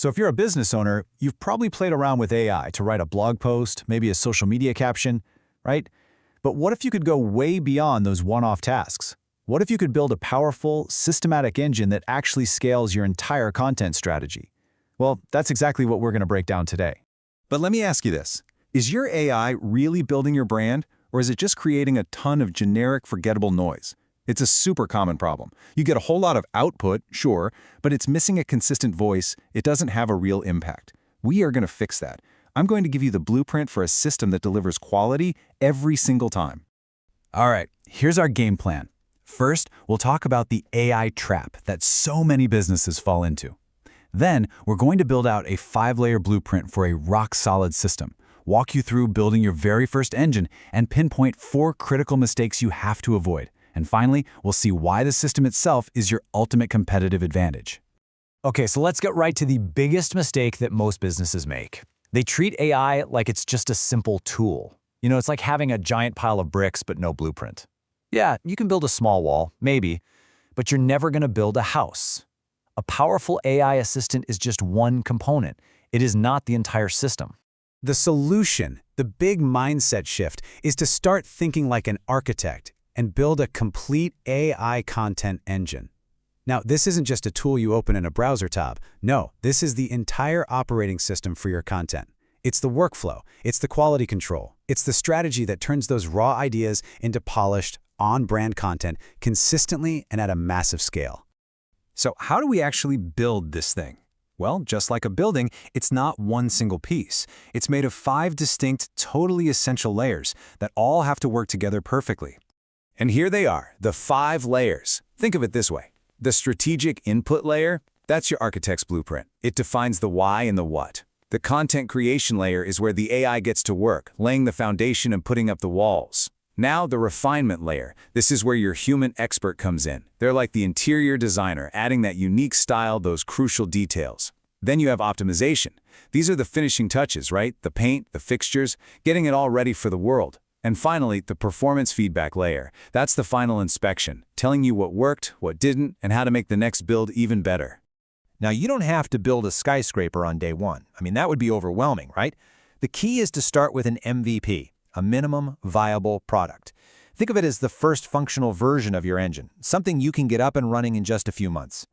So if you're a business owner, you've probably played around with AI to write a blog post, maybe a social media caption, right? But what if you could go way beyond those one-off tasks? What if you could build a powerful, systematic engine that actually scales your entire content strategy? Well, that's exactly what we're going to break down today. But let me ask you this. Is your AI really building your brand, or is it just creating a ton of generic, forgettable noise? It's a super common problem. You get a whole lot of output, sure, but it's missing a consistent voice. It doesn't have a real impact. We are going to fix that. I'm going to give you the blueprint for a system that delivers quality every single time. All right, here's our game plan. First, we'll talk about the AI trap that so many businesses fall into. Then, we're going to build out a 5-layer blueprint for a rock-solid system, walk you through building your very first engine, and pinpoint 4 critical mistakes you have to avoid. And finally, we'll see why the system itself is your ultimate competitive advantage. Okay, so let's get right to the biggest mistake that most businesses make. They treat AI like it's just a simple tool. You know, it's like having a giant pile of bricks but no blueprint. Yeah, you can build a small wall, maybe, but you're never going to build a house. A powerful AI assistant is just one component. It is not the entire system. The solution, the big mindset shift, is to start thinking like an architect and build a complete AI content engine. Now, this isn't just a tool you open in a browser tab. No, this is the entire operating system for your content. It's the workflow, it's the quality control, it's the strategy that turns those raw ideas into polished, on-brand content consistently and at a massive scale. So how do we actually build this thing? Well, just like a building, it's not one single piece. It's made of 5 distinct, totally essential layers that all have to work together perfectly. And here they are, the 5 layers. Think of it this way. The strategic input layer, that's your architect's blueprint. It defines the why and the what. The content creation layer is where the AI gets to work, laying the foundation and putting up the walls. Now, the refinement layer. This is where your human expert comes in. They're like the interior designer, adding that unique style, those crucial details. Then you have optimization. These are the finishing touches, right? The paint, the fixtures, getting it all ready for the world. And finally, the performance feedback layer. That's the final inspection, telling you what worked, what didn't, and how to make the next build even better. Now, you don't have to build a skyscraper on day one. I mean, that would be overwhelming, right? The key is to start with an MVP, a minimum viable product. Think of it as the first functional version of your engine, something you can get up and running in just a few months.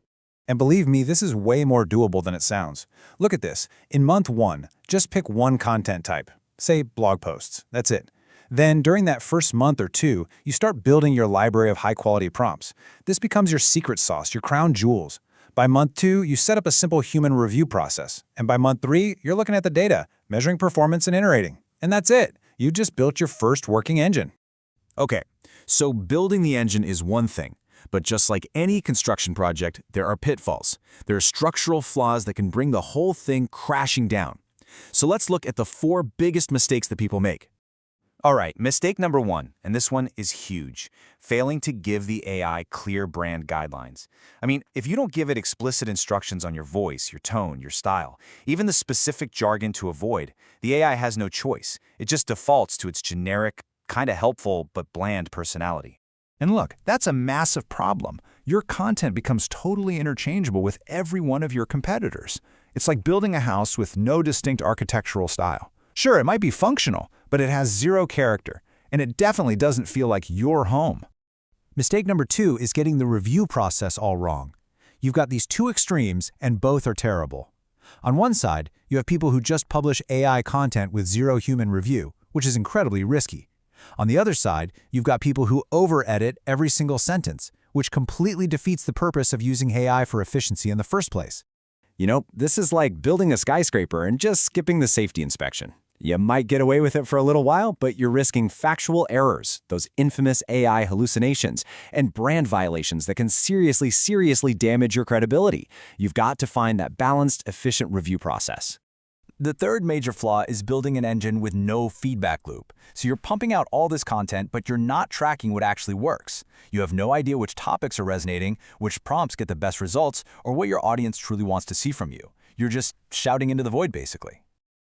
And believe me, this is way more doable than it sounds. Look at this. In month 1, just pick one content type, say blog posts. That's it. Then, during that first month or 2, you start building your library of high-quality prompts. This becomes your secret sauce, your crown jewels. By month 2, you set up a simple human review process. And by month 3, you're looking at the data, measuring performance and iterating. And that's it. You just built your first working engine. Okay, so building the engine is one thing, but just like any construction project, there are pitfalls. There are structural flaws that can bring the whole thing crashing down. So let's look at the 4 biggest mistakes that people make. All right, mistake number 1, and this one is huge, failing to give the AI clear brand guidelines. I mean, if you don't give it explicit instructions on your voice, your tone, your style, even the specific jargon to avoid, the AI has no choice. It just defaults to its generic, kind of helpful but bland personality. And look, that's a massive problem. Your content becomes totally interchangeable with every one of your competitors. It's like building a house with no distinct architectural style. Sure, it might be functional, but it has 0 character, and it definitely doesn't feel like your home. Mistake number 2 is getting the review process all wrong. You've got these 2 extremes, and both are terrible. On one side, you have people who just publish AI content with 0 human review, which is incredibly risky. On the other side, you've got people who over-edit every single sentence, which completely defeats the purpose of using AI for efficiency in the first place. You know, this is like building a skyscraper and just skipping the safety inspection. You might get away with it for a little while, but you're risking factual errors, those infamous AI hallucinations, and brand violations that can seriously damage your credibility. You've got to find that balanced, efficient review process. The third major flaw is building an engine with no feedback loop. So you're pumping out all this content, but you're not tracking what actually works. You have no idea which topics are resonating, which prompts get the best results, or what your audience truly wants to see from you. You're just shouting into the void, basically.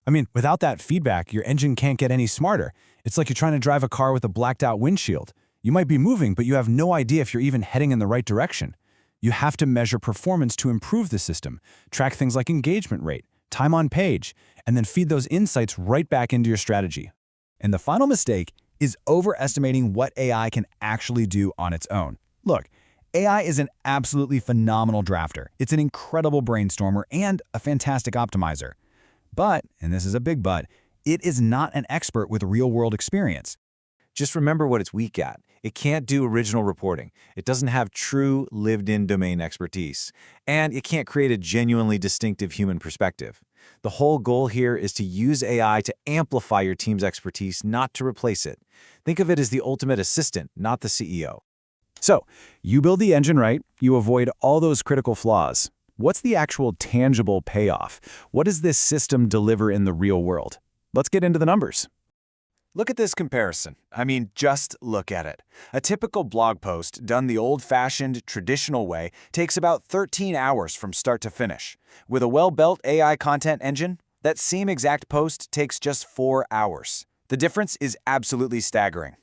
I mean, without that feedback, your engine can't get any smarter. It's like you're trying to drive a car with a blacked-out windshield. You might be moving, but you have no idea if you're even heading in the right direction. You have to measure performance to improve the system, track things like engagement rate, time on page, and then feed those insights right back into your strategy. And the final mistake is overestimating what AI can actually do on its own. Look, AI is an absolutely phenomenal drafter. It's an incredible brainstormer and a fantastic optimizer. But, and this is a big but, it is not an expert with real-world experience. Just remember what it's weak at. It can't do original reporting. It doesn't have true lived-in domain expertise. And it can't create a genuinely distinctive human perspective. The whole goal here is to use AI to amplify your team's expertise, not to replace it. Think of it as the ultimate assistant, not the CEO. So, you build the engine right, you avoid all those critical flaws. What's the actual tangible payoff? What does this system deliver in the real world? Let's get into the numbers. Look at this comparison. I mean, just look at it. A typical blog post done the old-fashioned, traditional way takes about 13 hours from start to finish. With a well-built AI content engine, that same exact post takes just 4 hours. The difference is absolutely staggering.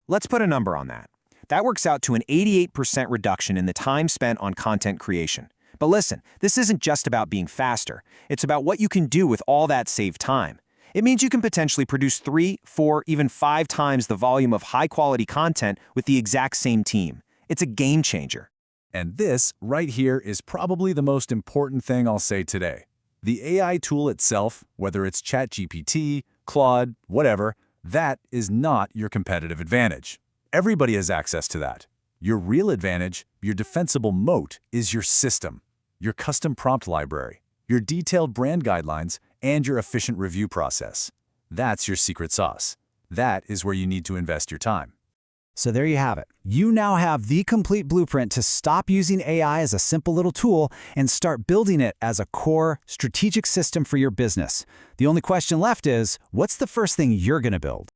Let's put a number on that. That works out to an 88% reduction in the time spent on content creation. But listen, this isn't just about being faster. It's about what you can do with all that saved time. It means you can potentially produce 3, 4, even 5 times the volume of high-quality content with the exact same team. It's a game changer. And this, right here, is probably the most important thing I'll say today. The AI tool itself, whether it's ChatGPT, Claude, whatever, that is not your competitive advantage. Everybody has access to that. Your real advantage, your defensible moat, is your system, your custom prompt library, your detailed brand guidelines, and your efficient review process. That's your secret sauce. That is where you need to invest your time. So there you have it. You now have the complete blueprint to stop using AI as a simple little tool and start building it as a core, strategic system for your business. The only question left is, what's the first thing you're going to build?